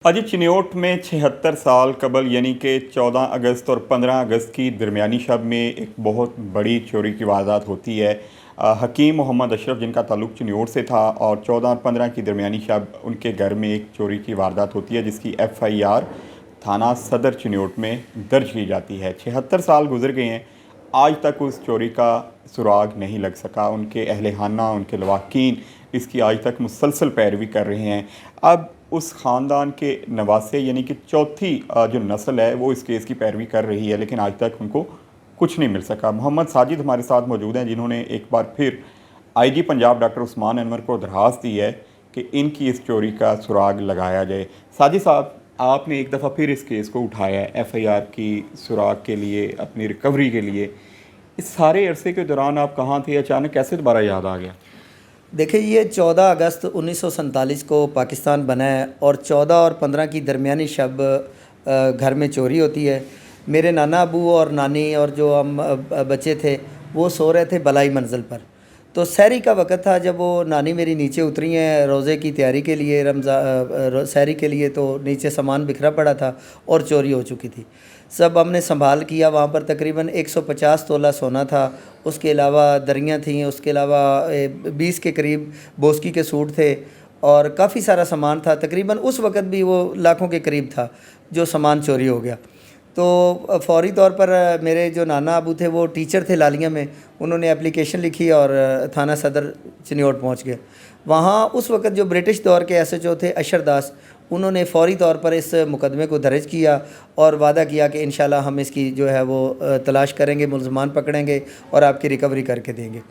अजी चिन्योट में 76 साल कबल यानी कि 14 अगस्त और 15 अगस्त की दरमियानी शब में एक बहुत बड़ी चोरी की वारदात होती है। हकीम मोहम्मद अशरफ जिनका ताल्लुक़ चिन्योट से था और 14 और 15 की दरमियानी शब उनके घर में एक चोरी की वारदात होती है जिसकी FIR थाना सदर चिन्योट में दर्ज की जाती है। 76 साल गुजर गए हैं, आज तक उस चोरी का सुराग नहीं लग सका। उनके अहले खाना, उनके लवाकीन इसकी आज तक मुसलसल पैरवी कर रहे हैं। अब उस ख़ानदान के नवासे यानी कि चौथी जो नस्ल है वो इस केस की पैरवी कर रही है, लेकिन आज तक उनको कुछ नहीं मिल सका। मोहम्मद साजिद हमारे साथ मौजूद हैं जिन्होंने एक बार फिर IG पंजाब डॉक्टर उस्मान अनवर को दरख्वास्त दी है कि इनकी इस चोरी का सुराग लगाया जाए। साजिद साहब, आपने एक दफ़ा फिर इस केस को उठाया है FIR की सुराग के लिए, अपनी रिकवरी के लिए। इस सारे अरसे के दौरान आप कहाँ थे? अचानक कैसे दोबारा याद आ गया? देखिए, ये 14 अगस्त 1947 को पाकिस्तान बना है और 14 और 15 की दरमियानी शब घर में चोरी होती है। मेरे नाना अबू और नानी और जो हम बच्चे थे वो सो रहे थे बलाई मंजिल पर। तो सहरी का वक़्त था जब वो नानी मेरी नीचे उतरी हैं रोज़े की तैयारी के लिए, सहरी के लिए। तो नीचे सामान बिखरा पड़ा था और चोरी हो चुकी थी। सब हमने संभाल किया। वहाँ पर तकरीबन 150 तोला सोना था, उसके अलावा दरियाँ थीं, उसके अलावा 20 के करीब बोस्की के सूट थे और काफ़ी सारा सामान था। तकरीबन उस वक़्त भी वो लाखों के करीब था जो सामान चोरी हो गया। तो फ़ौरी तौर पर मेरे जो नाना अबू थे वो टीचर थे लालिया में, उन्होंने एप्लीकेशन लिखी और थाना सदर चिन्योट पहुँच गए। वहाँ उस वक़्त जो ब्रिटिश दौर के SHO थे अशर दास, उन्होंने फ़ौरी तौर पर इस मुकदमे को दर्ज किया और वादा किया कि इंशाल्लाह हम इसकी जो है वो तलाश करेंगे, मुल्ज़मान पकड़ेंगे और आपकी रिकवरी करके देंगे।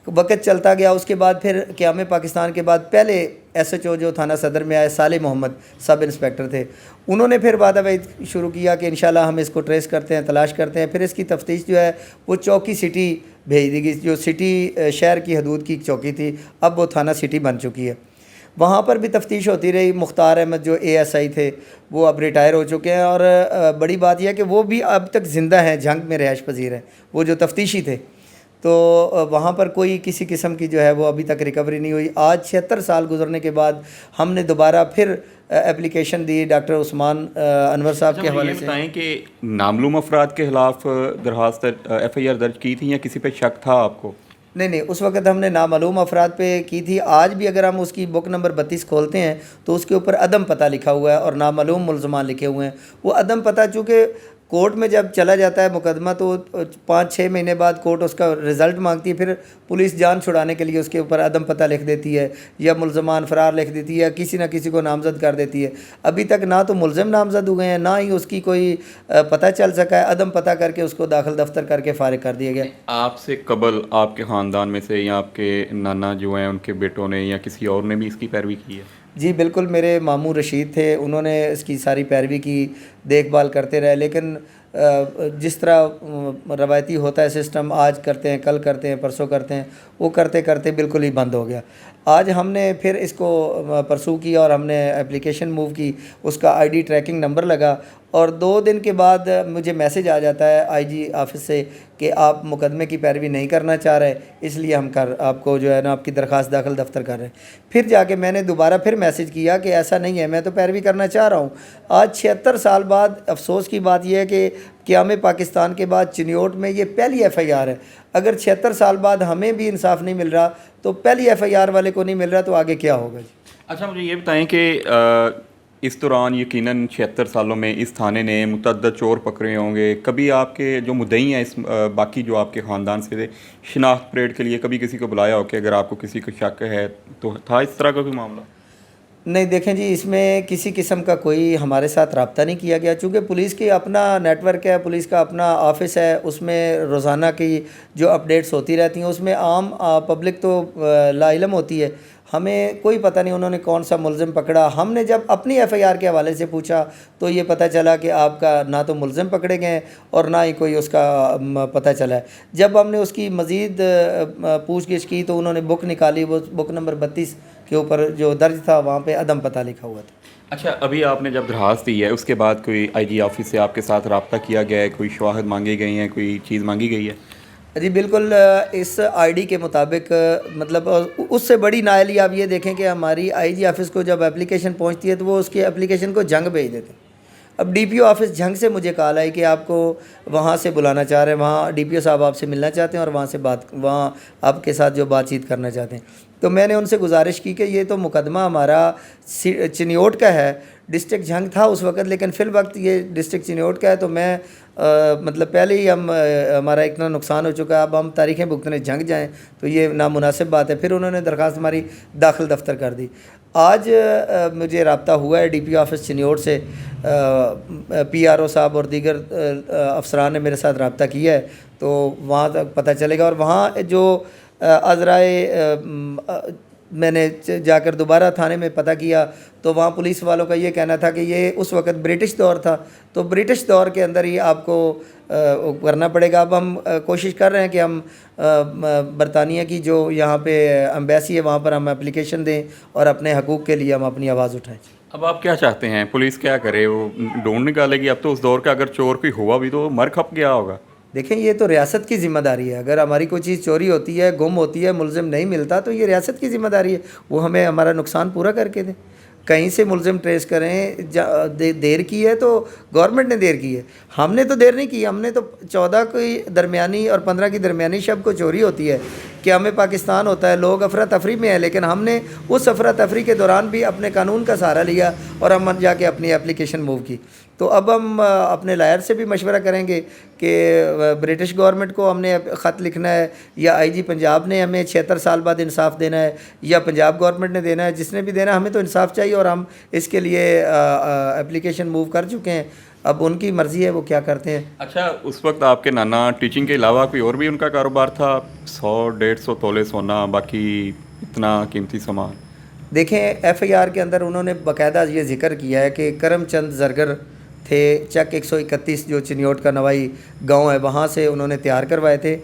वक़्त चलता गया। उसके बाद फिर क़याम पाकिस्तान के बाद पहले SHO जो थाना सदर में आए सालिह मोहम्मद सब इंस्पेक्टर थे, उन्होंने फिर वादा-वाइद शुरू किया कि इंशाल्लाह हम इसको ट्रेस करते हैं, तलाश करते हैं। फिर इसकी तफ्तीश जो है वो चौकी सिटी भेज दी गई, जो सिटी शहर की हदूद की चौकी थी, अब वो थाना सिटी बन चुकी है। वहाँ पर भी तफ्तीश होती रही। मुख्तार अहमद जो ASI थे वो अब रिटायर हो चुके हैं और बड़ी बात यह है कि वो भी अब तक ज़िंदा हैं, जंग में रिहाइश पजीर हैं, वो जो तफ्तीशी थे। तो वहाँ पर कोई किसी किस्म की जो है वो अभी तक रिकवरी नहीं हुई। आज 76 साल गुजरने के बाद हमने दोबारा फिर एप्लीकेशन दी डॉक्टर उस्मान अनवर साहब के हवाले से। बताएं कि नामालूम अफराद के ख़िलाफ़ दरख्वास्त FIR दर्ज की थी या किसी पे शक था आपको? नहीं, उस वक़्त हमने नामालूम अफराद पे की थी। आज भी अगर हम उसकी बुक नंबर 32 खोलते हैं तो उसके ऊपर अदम पता लिखा हुआ है और नामालूम मुल्ज़मान लिखे हुए हैं। वो अदम पता चूँकि कोर्ट में जब चला जाता है मुकदमा तो 5-6 महीने बाद कोर्ट उसका रिज़ल्ट मांगती है, फिर पुलिस जान छुड़ाने के लिए उसके ऊपर अदम पता लिख देती है या मुल्ज़मान फ़रार लिख देती है या किसी न किसी को नामज़द कर देती है। अभी तक ना तो मुल्ज़िम नामज़द हुए हैं, ना ही उसकी कोई पता चल सका है। अदम पता करके उसको दाखिल दफ्तर करके फ़ारिग कर दिया गया। आपसे कबल आपके ख़ानदान में से या आपके नाना जो हैं उनके बेटों ने या किसी और ने भी इसकी पैरवी की है? जी बिल्कुल, मेरे मामू रशीद थे, उन्होंने इसकी सारी पैरवी की, देखभाल करते रहे। लेकिन जिस तरह रवायती होता है सिस्टम, आज करते हैं, कल करते हैं, परसों करते हैं, वो करते करते बिल्कुल ही बंद हो गया। आज हमने फिर इसको परसू किया और हमने एप्लीकेशन मूव की, उसका ID ट्रैकिंग नंबर लगा और 2 दिन के बाद मुझे मैसेज आ जाता है IG ऑफिस से कि आप मुकदमे की पैरवी नहीं करना चाह रहे, इसलिए हम आपको जो है ना आपकी दरख्वास्त दाखिल दफ्तर कर रहे हैं। फिर जाके मैंने दोबारा फिर मैसेज किया कि ऐसा नहीं है, मैं तो पैरवी करना चाह रहा हूँ। आज 76 साल बाद अफसोस की बात यह है कि क़याम पाकिस्तान के बाद चिन्योट में ये पहली FIR है। अगर 76 साल बाद हमें भी इंसाफ नहीं मिल रहा तो पहली FIR वाले को नहीं मिल रहा तो आगे क्या होगा जी? अच्छा, मुझे ये बताएं कि इस दौरान यकीनन 76 सालों में इस थाने ने मुतअद्दिद चोर पकड़े होंगे। कभी आपके जो मुद्दई हैं इस बाकी जो आपके ख़ानदान से थे, शिनाख्त परेड के लिए कभी किसी को बुलाया हो कि अगर आपको किसी को शक है तो था इस तरह का कोई मामला? नहीं, देखें जी, इसमें किसी किस्म का कोई हमारे साथ रब्ता नहीं किया गया। चूँकि पुलिस की अपना नेटवर्क है, पुलिस का अपना ऑफिस है, उसमें रोज़ाना की जो अपडेट्स होती रहती हैं, उसमें आम पब्लिक तो लाइलम होती है। हमें कोई पता नहीं उन्होंने कौन सा मुल्ज़िम पकड़ा। हमने जब अपनी FIR के हवाले से पूछा तो ये पता चला कि आपका ना तो मुल्ज़िम पकड़े गए और ना ही कोई उसका पता चला है। जब हमने उसकी मज़ीद पूछगिछ की तो उन्होंने बुक निकाली, वो बुक नंबर 32 के ऊपर जो दर्ज था वहाँ पे अदम पता लिखा हुआ था। अच्छा, अभी आपने जब दरख्वास्त दी है उसके बाद कोई IG ऑफिस से आपके साथ रब्ता किया गया है, कोई शवाहद मांगे गए हैं, कोई चीज़ मांगी गई है? जी बिल्कुल, इस आईडी के मुताबिक मतलब उससे बड़ी नाअहली आप ये देखें कि हमारी आईजी ऑफिस को जब एप्लीकेशन पहुंचती है तो वो उसकी एप्लीकेशन को जंग भेज देते हैं। अब डीपीओ ऑफिस जंग से मुझे कॉल आई कि आपको वहाँ से बुलाना चाह रहे हैं, वहाँ डीपीओ साहब आपसे मिलना चाहते हैं और वहाँ आपके साथ जो बातचीत करना चाहते हैं। तो मैंने उनसे गुजारिश की कि ये तो मुकदमा हमारा चिन्योट का है, डिस्ट्रिक्ट जंग था उस वक्त, लेकिन फ़िल वक्त ये डिस्ट्रिक्ट चिन्योट का है, तो मैं मतलब पहले ही हमारा इतना नुकसान हो चुका है, अब हम तारीखें भुगतने जंग जाएं तो ये नामुनासिब बात है। फिर उन्होंने दरख्वास्त हमारी दाखिल दफ्तर कर दी। आज मुझे रब्ता हुआ है डीपीओ ऑफिस चिन्योट से, पीआरओ साहब और दीगर अफसरान ने मेरे साथ रब्ता किया है, तो वहाँ तक पता चलेगा। और वहाँ जो अज़राए मैंने जाकर दोबारा थाने में पता किया तो वहाँ पुलिस वालों का ये कहना था कि ये उस वक़्त ब्रिटिश दौर था, तो ब्रिटिश दौर के अंदर ही आपको करना पड़ेगा। अब हम कोशिश कर रहे हैं कि हम बरतानिया की जो यहाँ पे एम्बेसी है वहाँ पर हम एप्लीकेशन दें और अपने हकूक़ के लिए हम अपनी आवाज़ उठाएं। अब आप क्या चाहते हैं, पुलिस क्या करे, वो ढूंढ निकालेगी? अब तो उस दौर का अगर चोर कोई हुआ भी तो मर खप गया होगा। देखें, ये तो रियासत की ज़िम्मेदारी है। अगर हमारी कोई चीज़ चोरी होती है, गुम होती है, मुलजिम नहीं मिलता, तो ये रियासत की ज़िम्मेदारी है, वो हमें हमारा नुकसान पूरा करके दें। कहीं से मुलजिम ट्रेस करें, देर की है तो गवर्नमेंट ने देर की है, हमने तो देर नहीं की। हमने तो 14 की दरमियानी और 15 की दरमियानी शब को चोरी होती है कि हमें पाकिस्तान होता है, लोग अफरा तफरी में है, लेकिन हमने उस अफरा तफरी के दौरान भी अपने कानून का सहारा लिया और हम जाके अपनी एप्लीकेशन मूव की। तो अब हम अपने लायर से भी मशवरा करेंगे कि ब्रिटिश गवर्नमेंट को हमने ख़त लिखना है या आईजी पंजाब ने हमें 76 साल बाद इंसाफ देना है या पंजाब गवर्नमेंट ने देना है, जिसने भी देना, हमें तो इंसाफ चाहिए और हम इसके लिए एप्लीकेशन मूव कर चुके हैं। अब उनकी मर्ज़ी है वो क्या करते हैं। अच्छा, उस वक्त आपके नाना टीचिंग के अलावा कोई और भी उनका कारोबार था? 100-150 तोले सोना, बाकी इतना कीमती सामान? देखें, एफआईआर के अंदर उन्होंने बाकायदा ये जिक्र किया है कि करमचंद जरगर थे, चक 131 जो चिन्योट का नवाई गांव है वहाँ से उन्होंने तैयार करवाए थे।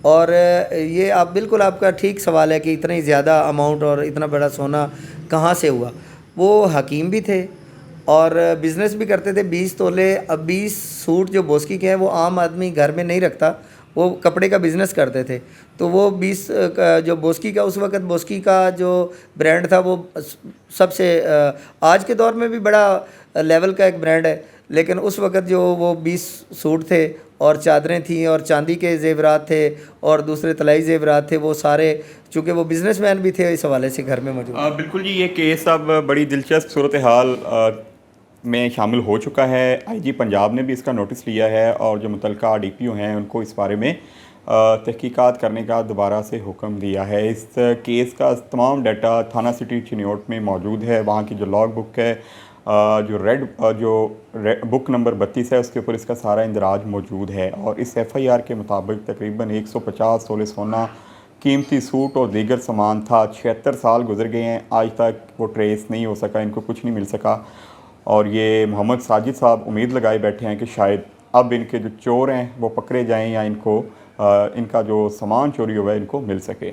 और ये आप बिल्कुल, आपका ठीक सवाल है कि इतनी ज़्यादा अमाउंट और इतना बड़ा सोना कहाँ से हुआ। वो हकीम भी थे और बिज़नेस भी करते थे। 20 तोले, अब 20 सूट जो बोस्की के हैं वो आम आदमी घर में नहीं रखता, वो कपड़े का बिज़नेस करते थे। तो वो 20 का जो बोस्की का, उस वक़्त बोस्की का जो ब्रांड था वो सबसे आज के दौर में भी बड़ा लेवल का एक ब्रांड है, लेकिन उस वक़्त जो वो 20 सूट थे और चादरें थीं और चांदी के ज़ेवरात थे और दूसरे तलाई ज़ेवरात थे, वो सारे, चूँकि वो बिज़नेसमैन भी थे, इस हवाले से घर में मौजूद। बिल्कुल जी, ये केस अब बड़ी दिलचस्प सूरत हाल में शामिल हो चुका है। आईजी पंजाब ने भी इसका नोटिस लिया है और जो मुतलका डीपीओ हैं उनको इस बारे में तहकीकात करने का दोबारा से हुक्म दिया है। इस केस का तमाम डाटा थाना सिटी चिन्योट में मौजूद है। वहाँ की जो लॉग बुक है, बुक नंबर 32 है, उसके ऊपर इसका सारा इंदराज मौजूद है। और इस एफआईआर के मुताबिक तकरीबन 150 तोले सोना, कीमती सूट और दीगर सामान था। 76 साल गुजर गए हैं, आज तक वो ट्रेस नहीं हो सका, इनको कुछ नहीं मिल सका। और ये मोहम्मद साजिद साहब उम्मीद लगाए बैठे हैं कि शायद अब इनके जो चोर हैं वो पकड़े जाएं या इनको इनका जो सामान चोरी हुआ है इनको मिल सके।